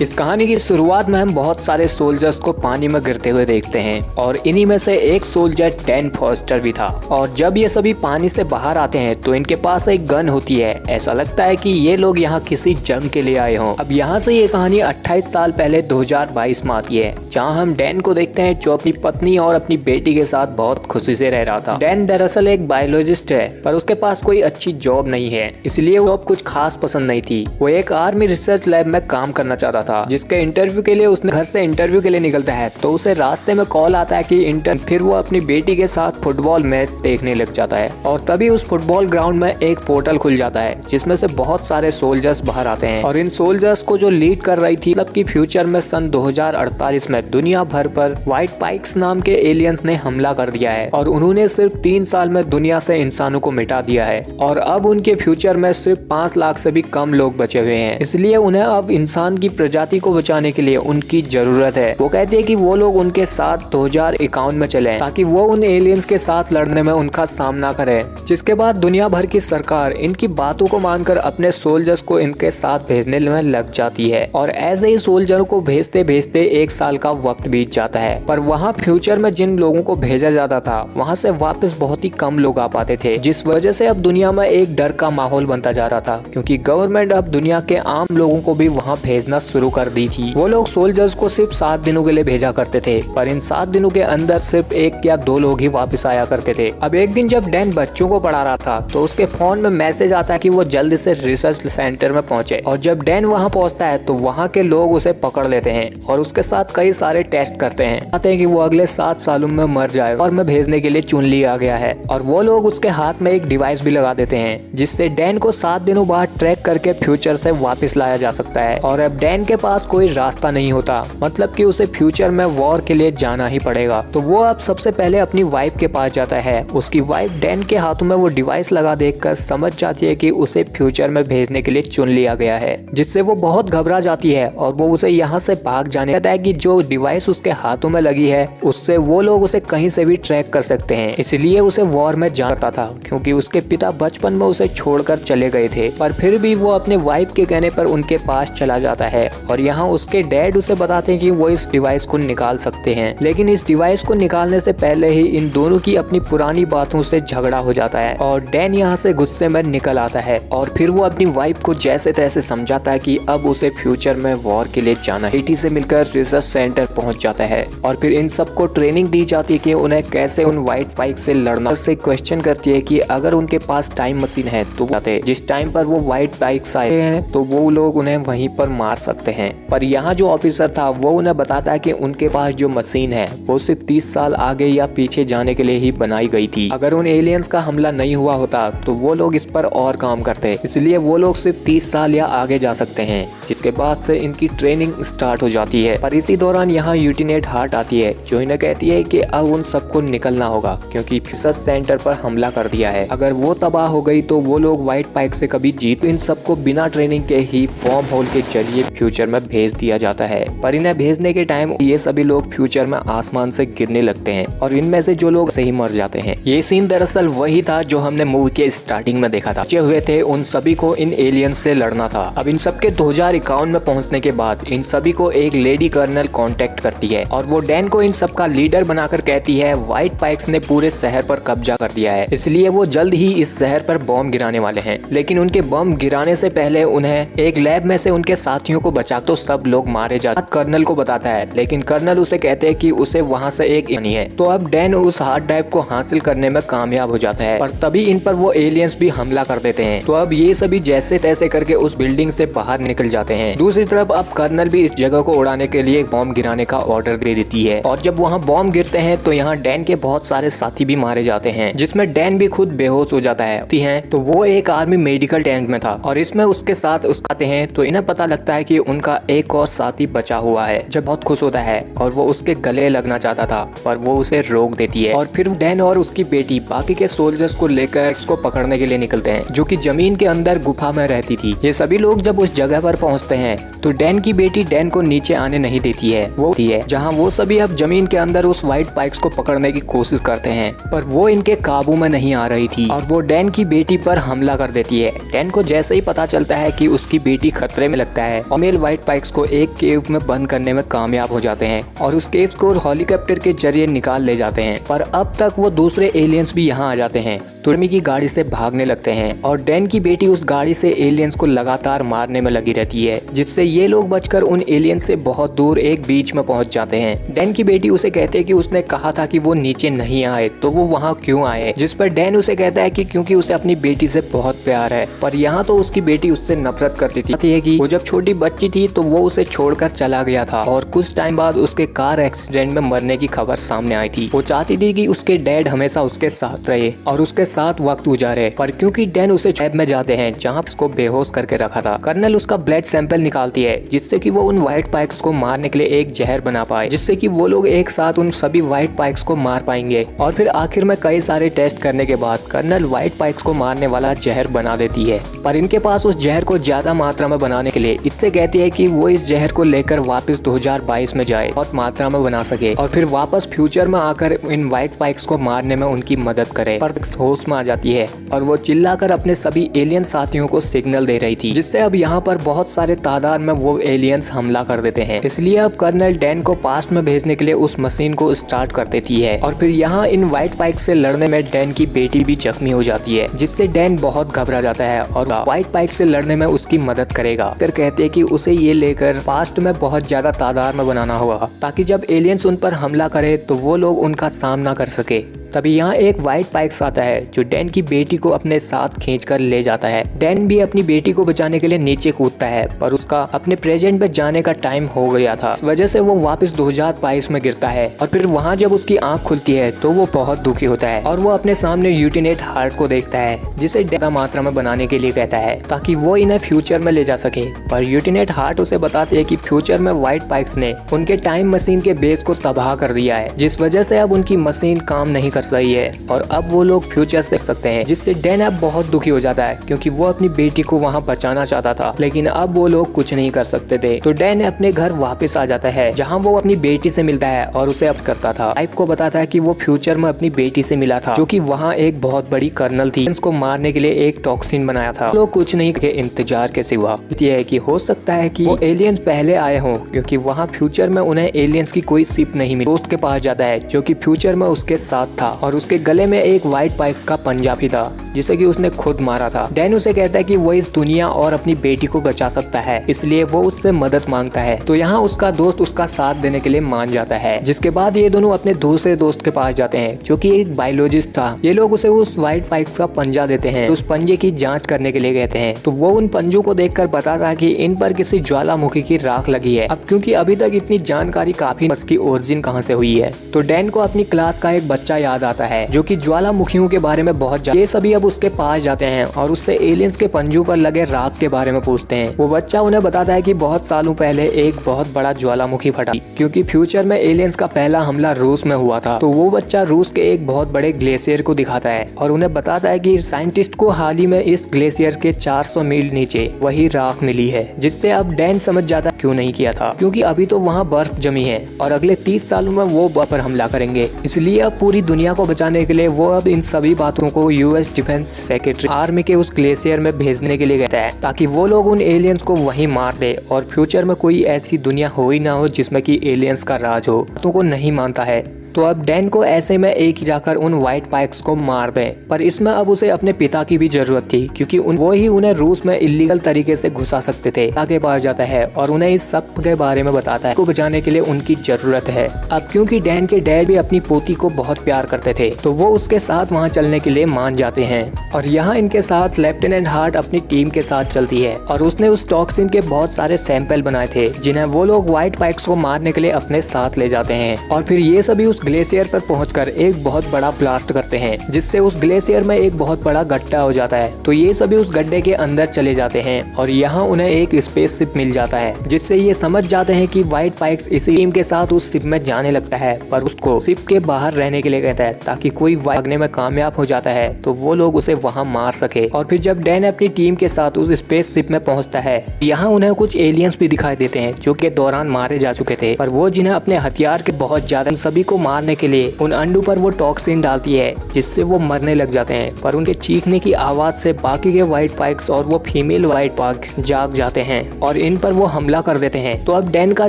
इस कहानी की शुरुआत में हम बहुत सारे सोल्जर्स को पानी में गिरते हुए देखते हैं और इन्हीं में से एक सोल्जर डैन फॉस्टर भी था। और जब ये सभी पानी से बाहर आते हैं तो इनके पास एक गन होती है। ऐसा लगता है कि ये लोग यहाँ किसी जंग के लिए आए हों। अब यहाँ से ये कहानी 28 साल पहले 2022 में आती है, जहाँ हम डैन को देखते हैं जो अपनी पत्नी और अपनी बेटी के साथ बहुत खुशी से रह रहा था। डैन दरअसल एक बायोलॉजिस्ट है, पर उसके पास कोई अच्छी जॉब नहीं है, इसलिए वो जॉब कुछ खास पसंद नहीं थी। वो एक आर्मी रिसर्च लैब में काम करना चाहता था, जिसके इंटरव्यू के लिए उसने घर से इंटरव्यू के लिए निकलता है तो उसे रास्ते में कॉल आता है कि फिर वो अपनी बेटी के साथ फुटबॉल मैच देखने लग जाता है। और तभी उस फुटबॉल ग्राउंड में एक पोर्टल खुल जाता है जिसमें से बहुत सारे सोल्जर्स बाहर आते हैं। और इन सोल्जर्स को जो लीड कर रही थी, मतलब कि फ्यूचर में सन 2048 में दुनिया भर पर व्हाइट पाइक्स नाम के एलियंस ने हमला कर दिया है और उन्होंने सिर्फ 3 साल में दुनिया से इंसानों को मिटा दिया है। और अब उनके फ्यूचर में सिर्फ 5 लाख से भी कम लोग बचे हुए हैं, इसलिए उन्हें अब इंसान की प्रजाति को बचाने के लिए उनकी जरूरत है। वो कहती है कि वो लोग उनके साथ 2051 में चलें ताकि वो उन एलियंस के साथ लड़ने में उनका सामना करे। जिसके बाद दुनिया भर की सरकार इनकी बातों को मानकर अपने सोल्जर्स को इनके साथ भेजने में लग जाती है। और ऐसे ही सोल्जर को भेजते भेजते 1 साल का वक्त बीत जाता है। पर वहाँ फ्यूचर में जिन लोगों को भेजा जाता था वहाँ से वापस बहुत ही कम लोग आ पाते थे, जिस वजह से अब दुनिया में एक डर का माहौल बनता जा रहा था, क्योंकि गवर्नमेंट अब दुनिया के आम लोगों को भी वहाँ भेजना शुरू कर दी थी। वो लोग सोल्जर्स को सिर्फ 7 दिनों के लिए भेजा करते थे, पर इन 7 दिनों के अंदर सिर्फ 1 या 2 लोग ही वापस आया करते थे। अब एक दिन जब डैन बच्चों को पढ़ा रहा था तो उसके फोन में मैसेज आता है कि वो जल्दी से रिसर्च सेंटर में पहुंचे। और जब डैन वहां पहुंचता है तो वहां के लोग उसे पकड़ लेते हैं और उसके साथ कई सारे टेस्ट करते हैं, कहते हैं कि वो अगले 7 सालों में मर जाए और मैं भेजने के लिए चुन लिया गया है। और वो लोग उसके हाथ में एक डिवाइस भी लगा देते हैं जिससे डैन को 7 दिनों बाद ट्रैक करके फ्यूचर से वापस लाया जा सकता है। और अब डैन के पास कोई रास्ता नहीं होता, मतलब कि उसे फ्यूचर में वॉर के लिए जाना ही पड़ेगा। तो वो अब सबसे पहले अपनी वाइफ के पास जाता है। उसकी वाइफ डैन के हाथों में वो डिवाइस लगा देखकर समझ जाती है कि उसे फ्यूचर में भेजने के लिए चुन लिया गया है, जिससे वो बहुत घबरा जाती है और वो उसे यहाँ से भाग जाने कहता है कि जो डिवाइस उसके हाथों में लगी है उससे वो लोग उसे कहीं से भी ट्रैक कर सकते हैं। इसलिए उसे वॉर में जाता था, क्योंकि उसके पिता बचपन में उसे छोड़कर चले गए थे। पर फिर भी वो अपने वाइफ के कहने पर उनके पास चला जाता है और यहाँ उसके डैड उसे बताते हैं कि वो इस डिवाइस को निकाल सकते हैं। लेकिन इस डिवाइस को निकालने से पहले ही इन दोनों की अपनी पुरानी बातों से झगड़ा हो जाता है और डैन यहाँ से गुस्से में निकल आता है। और फिर वो अपनी वाइफ को जैसे तैसे समझाता है कि अब उसे फ्यूचर में वॉर के लिए जाना है। बेटी से मिलकर रिसर्च सेंटर पहुंच जाता है और फिर इन सबको ट्रेनिंग दी जाती है कि उन्हें कैसे उन व्हाइट पाइक से लड़ना। से क्वेश्चन करती है कि अगर उनके पास टाइम मशीन है तो जिस टाइम पर वो व्हाइट पाइक्स आए हैं तो वो लोग उन्हें वहीं पर मार सकते हैं। पर यहाँ जो ऑफिसर था वो उन्हें बताता है कि उनके पास जो मशीन है वो सिर्फ 30 साल आगे या पीछे जाने के लिए ही बनाई गई थी। अगर उन एलियंस का हमला नहीं हुआ होता तो वो लोग इस पर और काम करते, इसलिए वो लोग सिर्फ 30 साल या आगे जा सकते हैं, जिसके बाद से इनकी ट्रेनिंग स्टार्ट हो जाती है। पर इसी दौरान यहाँ यूटिनेट हार्ट आती है जो इन्हें कहती है कि अब उन सबको निकलना होगा, क्योंकि रिसर्च सेंटर पर हमला कर दिया है। अगर वो तबाह हो गई तो वो लोग व्हाइट पाइक से कभी जीत। इन सबको बिना ट्रेनिंग के ही फॉर्म होल के जरिए फ्यूचर में भेज दिया जाता है। पर इन्हें भेजने के टाइम ये सभी लोग फ्यूचर में आसमान से गिरने लगते हैं और इनमें से जो लोग सही मर जाते हैं। ये सीन दरअसल वही था जो हमने मूवी के स्टार्टिंग में देखा था। बचे हुए थे उन सभी को इन एलियंस से लड़ना था। अब इन सबके 2051 में पहुंचने के बाद इन सभी को एक लेडी कर्नल कांटेक्ट करती है और वो डैन को इन सब का लीडर बनाकर कहती है व्हाइट पाइक्स ने पूरे शहर पर कब्जा कर दिया है, इसलिए वो जल्द ही इस शहर पर बॉम्ब गिराने वाले हैं। लेकिन उनके बम गिराने से पहले उन्हें एक लैब में से उनके साथियों को बचा, तो सब लोग मारे जाते। कर्नल को बताता है, लेकिन कर्नल उसे कहते हैं कि उसे वहाँ से एक नहीं है। तो अब डैन उस हार्ड ड्राइव को हासिल करने में कामयाब हो जाता है और तभी इन पर वो एलियंस भी हमला कर देते हैं। तो अब ये सभी जैसे तैसे करके उस बिल्डिंग से बाहर निकल जाते हैं। दूसरी तरफ अब कर्नल भी इस जगह को उड़ाने के लिए बॉम्ब गिराने का ऑर्डर दे देती है और जब वहाँ बॉम्ब गिरते हैं तो यहाँ डैन के बहुत सारे साथी भी मारे जाते हैं, जिसमें डैन भी खुद बेहोश हो जाता है। तो वो एक आर्मी मेडिकल टेंट में था और इसमें उसके साथ आते हैं तो इन्हें पता लगता है कि उनका एक और साथी बचा हुआ है। जब बहुत खुश होता है और वो उसके गले लगना चाहता था पर वो उसे रोक देती है। और फिर डैन और उसकी बेटी बाकी के सोल्जर्स को लेकर इसको पकड़ने के लिए निकलते हैं, जो कि जमीन के अंदर गुफा में रहती थी। ये सभी लोग जब उस जगह पर पहुंचते हैं तो डैन की बेटी डैन को नीचे आने नहीं देती है। वो जहाँ वो सभी अब जमीन के अंदर उस व्हाइट पाइक्स को पकड़ने की कोशिश करते हैं, पर वो इनके काबू में नहीं आ रही थी और वो डैन की बेटी पर हमला कर देती है। डैन को जैसे ही पता चलता है कि उसकी बेटी खतरे में लगता है और मेल व्हाइट पाइक्स को एक केव में बंद करने में कामयाब हो जाते हैं और उस केव को हेलीकॉप्टर के जरिए निकाल ले जाते हैं। पर अब तक वो दूसरे एलियंस भी यहाँ आ जाते हैं, टॉमी की गाड़ी से भागने लगते हैं और डैन की बेटी उस गाड़ी से एलियंस को लगातार मारने में लगी रहती है, जिससे ये लोग बचकर उन एलियंस से बहुत दूर एक बीच में पहुंच जाते हैं। डैन की बेटी उसे कहते हैं कि उसने कहा था कि वो नीचे नहीं आए, तो वो वहाँ क्यों आए, जिस पर डैन उसे कहता है कि क्योंकि उसे अपनी बेटी से बहुत प्यार है। पर यहाँ तो उसकी बेटी उससे नफरत करती थी कि वो जब छोटी बच्ची थी तो वो उसे छोड़कर चला गया था और कुछ टाइम बाद उसके कार एक्सीडेंट में मरने की खबर सामने आई थी। वो चाहती थी कि उसके डैड हमेशा उसके साथ रहे और उसके साथ वक्त गुजारे, पर क्योंकि डैन उसे लैब में जाते हैं जहां उसको बेहोश करके रखा था। कर्नल उसका ब्लड सैंपल निकालती है जिससे कि वो उन व्हाइट पाइक्स को मारने के लिए एक जहर बना पाए, जिससे कि वो लोग एक साथ उन सभी व्हाइट पाइक्स को मार पाएंगे। और फिर आखिर में कई सारे टेस्ट करने के बाद कर्नल व्हाइट पाइक्स को मारने वाला जहर बना देती है, पर इनके पास उस जहर को ज्यादा मात्रा में बनाने के लिए इससे कहती है कि वो इस जहर को लेकर वापस 2022 में जाए, बहुत मात्रा में बना सके और फिर वापस फ्यूचर में आकर इन व्हाइट पाइक्स को मारने में उनकी मदद करे। पर होश में आ जाती है और वो चिल्लाकर अपने सभी एलियन साथियों को सिग्नल दे रही थी, जिससे अब यहाँ पर बहुत सारे तादाद में वो एलियंस हमला कर देते हैं। इसलिए अब कर्नल डैन को पास्ट में भेजने के लिए उस मशीन को स्टार्ट कर देती है और फिर यहाँ इन व्हाइट पाइक्स से लड़ने में डैन की बेटी भी जख्मी हो जाती है, जिससे डैन बहुत घबरा जाता है और व्हाइट पाइक्स से लड़ने में उसकी मदद करेगा। फिर कहते हैं कि उसे ये लेकर पास्ट में बहुत ज्यादा तादाद में बनाना होगा ताकि जब एलियंस उन पर हमला करे तो वो लोग उनका सामना कर सके। तभी यहाँ एक व्हाइट पाइक्स आता है जो डैन की बेटी को अपने साथ खींचकर ले जाता है। डैन भी अपनी बेटी को बचाने के लिए नीचे कूदता है, पर उसका अपने प्रेजेंट में जाने का टाइम हो गया था, इस वजह से वो वापस 2022 में गिरता है और फिर वहाँ जब उसकी आंख खुलती है तो वो बहुत दुखी होता है और वो अपने सामने यूटिनेट हार्ट को देखता है, जिसे ज्यादा मात्रा में बनाने के लिए कहता है ताकि वो इन्हें फ्यूचर में ले जा सके। पर यूटिनेट हार्ट उसे बताते है कि फ्यूचर में व्हाइट पाइक्स ने उनके टाइम मशीन के बेस को तबाह कर दिया है, जिस वजह से अब उनकी मशीन काम नहीं सही है और अब वो लोग फ्यूचर से सकते हैं, जिससे डैन अब बहुत दुखी हो जाता है क्योंकि वो अपनी बेटी को वहाँ बचाना चाहता था, लेकिन अब वो लोग कुछ नहीं कर सकते थे। तो डैन अपने घर वापस आ जाता है जहाँ वो अपनी बेटी से मिलता है और उसे अब करता था। पाइप को बताता है कि वो फ्यूचर में अपनी बेटी से मिला था जो कि वहाँ एक बहुत बड़ी कर्नल थी, उसको मारने के लिए एक टॉक्सिन बनाया था। लोग कुछ नहीं के इंतजार के सिवा ये है कि हो सकता है कि वो एलियंस पहले आए हों, क्योंकि वहाँ फ्यूचर में उन्हें एलियंस की कोई शिप नहीं मिली। दोस्त के पास जाता है जो कि फ्यूचर में उसके साथ था और उसके गले में एक व्हाइट पाइक्स का पंजा भी था जिसे कि उसने खुद मारा था। डैन उसे कहता है कि वो इस दुनिया और अपनी बेटी को बचा सकता है, इसलिए वो उससे मदद मांगता है। तो यहाँ उसका दोस्त उसका साथ देने के लिए मान जाता है, जिसके बाद ये दोनों अपने दूसरे दोस्त के पास जाते हैं जो कि एक बायोलॉजिस्ट था। ये लोग उसे उस व्हाइट पाइक्स का पंजा देते हैं, उस पंजे की जाँच करने के लिए कहते हैं। तो वो उन पंजों को देखकर बताता है कि इन पर किसी ज्वालामुखी की राख लगी है। अब क्योंकि अभी तक इतनी जानकारी काफी इसकी ओरिजिन कहाँ से हुई है, तो डैन को अपनी क्लास का एक बच्चा याद आता है जो कि ज्वालामुखियों के बारे में बहुत ये सभी अब उसके पास जाते हैं और उससे एलियंस के पंजों पर लगे राख के बारे में पूछते हैं। वो बच्चा उन्हें बताता है कि बहुत सालों पहले एक बहुत बड़ा ज्वालामुखी फटा, क्योंकि फ्यूचर में एलियंस का पहला हमला रूस में हुआ था। तो वो बच्चा रूस के एक बहुत बड़े ग्लेशियर को दिखाता है और उन्हें बताता है कि साइंटिस्ट को हाल ही में इस ग्लेशियर के 400 मील नीचे वही राख मिली है, जिससे अब डैन समझ जाता क्यों नहीं किया था, क्योंकि अभी तो वहाँ बर्फ जमी है और अगले 30 सालों में वो बर्फ पर हमला करेंगे। इसलिए अब पूरी दुनिया को बचाने के लिए वो अब इन सभी बातों को यूएस डिफेंस सेक्रेटरी आर्मी के उस ग्लेशियर में भेजने के लिए कहता है ताकि वो लोग उन एलियंस को वहीं मार दे और फ्यूचर में कोई ऐसी दुनिया हो ही ना हो जिसमें कि एलियंस का राज हो। तो को नहीं मानता है, तो अब डैन को ऐसे में एक ही जाकर उन व्हाइट पाइक्स को मार दें। पर इसमें अब उसे अपने पिता की भी जरूरत थी, क्योंकि वो ही उन्हें रूस में इलीगल तरीके से घुसा सकते थे। आगे बढ़ जाता है और उन्हें इस सब के बारे में बताता है को बचाने के लिए उनकी जरूरत है। अब क्योंकि डैन के डैड भी अपनी पोती को बहुत प्यार करते थे, तो वो उसके साथ वहाँ चलने के लिए मान जाते हैं और यहाँ इनके साथ लेफ्टिनेंट हार्ट अपनी टीम के साथ चलती है और उसने उस टॉक्सिन के बहुत सारे सैंपल बनाए थे जिन्हें वो लोग व्हाइट पाइक्स को मारने के लिए अपने साथ ले जाते हैं और फिर ये सभी उस ग्लेशियर पर पहुंचकर एक बहुत बड़ा ब्लास्ट करते हैं, जिससे उस ग्लेशियर में एक बहुत बड़ा गड्ढा हो जाता है। तो ये सभी उस गड्ढे के अंदर चले जाते हैं और यहाँ उन्हें एक स्पेसशिप मिल जाता है, जिससे ये समझ जाते हैं कि व्हाइट पाइक्स इसी टीम के साथ उस शिप में जाने लगता है, पर उसको शिप के बाहर रहने के लिए कहता है ताकि कोई भागने में कामयाब हो जाता है तो वो लोग उसे वहाँ मार सके। और फिर जब डैन अपनी टीम के साथ उस स्पेसशिप में पहुँचता है, यहाँ उन्हें कुछ एलियंस भी दिखाई देते हैं जो के दौरान मारे जा चुके थे, पर वो जिन्हें अपने हथियार के बहुत ज्यादा सभी को मारने के लिए उन अंडों पर वो टॉक्सिन डालती है, जिससे वो मरने लग जाते हैं। पर उनके चीखने की आवाज से बाकी के व्हाइट पाइक्स और वो फीमेल व्हाइट पाइक्स जाग जाते हैं और इन पर वो हमला कर देते हैं। तो अब डैन का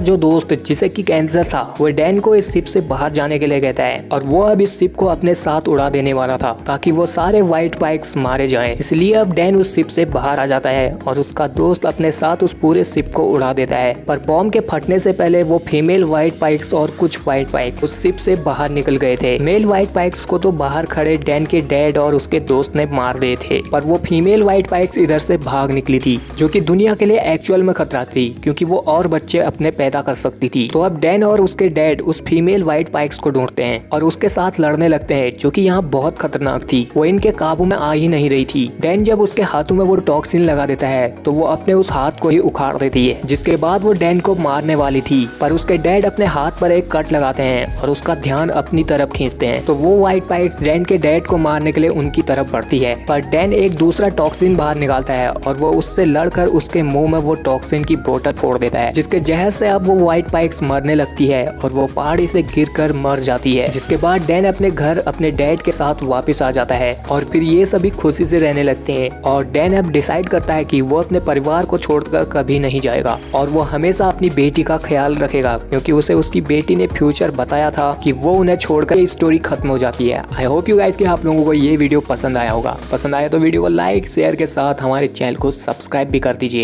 जो दोस्त जिसे कि कैंसर था, वो डैन को इस शिप से बाहर जाने के लिए कहता है और वो अब इस शिप को अपने साथ उड़ा देने वाला था ताकि वो सारे व्हाइट पाइक्स मारे जाएं। इसलिए अब डैन उस शिप से बाहर आ जाता है और उसका दोस्त अपने साथ उस पूरे शिप को उड़ा देता है। पर बॉम्ब के फटने से पहले वो फीमेल व्हाइट पाइक्स और कुछ व्हाइट पाइक्स उस शिप से बाहर निकल गए थे। मेल व्हाइट पाइक्स को तो बाहर खड़े डैन के डैड और उसके दोस्त ने मार दिए थे, पर वो फीमेल व्हाइट पाइक्स इधर से भाग निकली थी, जो कि दुनिया के लिए एक्चुअल में खतरा थी क्योंकि वो और बच्चे अपने पैदा कर सकती थी। तो अब डैन और उसके डैड उस फीमेल व्हाइट पाइक्स को ढूंढते हैं और उसके साथ लड़ने लगते हैं, जो कि यहाँ बहुत खतरनाक थी। वो इनके काबू में आ ही नहीं रही थी। डैन जब उसके हाथों में वो टॉक्सिन लगा देता है तो वो अपने उस हाथ को ही उखाड़ देती है, जिसके बाद वो डैन को मारने वाली थी। पर उसके डैड अपने हाथ पर एक कट लगाते हैं और उसका ध्यान अपनी तरफ खींचते हैं। तो वो व्हाइट पाइक्स डैन के डैड को मारने के लिए उनकी तरफ बढ़ती है, पर डैन एक दूसरा टॉक्सिन बाहर निकालता है और वो उससे लड़कर उसके मुंह में वो टॉक्सिन की बोतल फोड़ देता है, जिसके जहर से अब वो व्हाइट पाइक्स मरने लगती है और वो पहाड़ी से गिरकर मर जाती है। जिसके बाद डैन अपने घर अपने डैड के साथ वापस आ जाता है और फिर ये सभी खुशी से रहने लगते हैं। और डैन अब डिसाइड करता है कि वो अपने परिवार को छोड़कर कभी नहीं जाएगा और वो हमेशा अपनी बेटी का ख्याल रखेगा, क्योंकि उसे उसकी बेटी ने फ्यूचर बताया था कि वो उन्हें छोड़कर ये स्टोरी खत्म हो जाती है। आई होप यू गाइस कि आप लोगों को ये वीडियो पसंद आया होगा। पसंद आया तो वीडियो को लाइक शेयर के साथ हमारे चैनल को सब्सक्राइब भी कर दीजिए।